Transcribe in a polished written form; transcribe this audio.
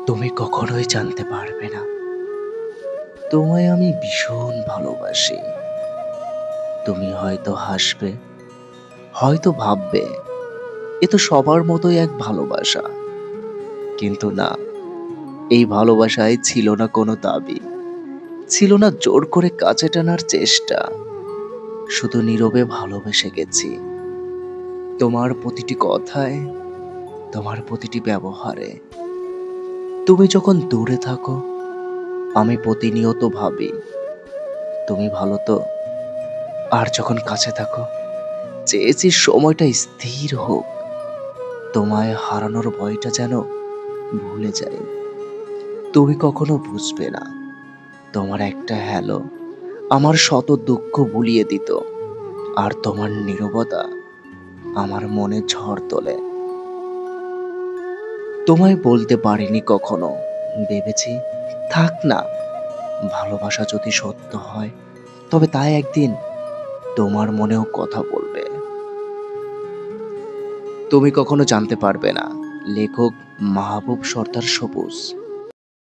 তুমি কখনোই জানতে পারবে না তোমায় আমি ভীষণ ভালোবাসি। তুমি হয়তো হাসবে, হয়তো ভাববে এ তো সবার মতোই এক ভালোবাসা। কিন্তু না, এই ভালোবাসায় ছিল না কোনো দাবি, ছিল না জোর করে কাছে টানার চেষ্টা। শুধু নীরবে ভালোবেসে গেছি, তোমার প্রতিটি কথায়, তোমার প্রতিটি ব্যবহারে। তুমি যখন দূরে থাকো, আমি প্রতিনিয়ত ভাবি তুমি ভালো তো। আর যখন কাছে থাকো, চেয়েছি সময়টা স্থির হোক, তোমায় হারানোর ভয়টা যেন ভুলে যাই। তুমি কখনো বুঝবে না, তোমার একটা হ্যালো আমার শত দুঃখ ভুলিয়ে দিত। আর তোমার নীরবতা আমার মনে ঝড় তোলে। তোমায় বলতে পারিনি কখনো, ভেবেছি থাক না, ভালোবাসা যদি সত্য হয় তবে তাই একদিন তোমার মনেও কথা বলবে। তুমি কখনো জানতে পারবে না, লেখক মাহবুব সর্দার সবুজ।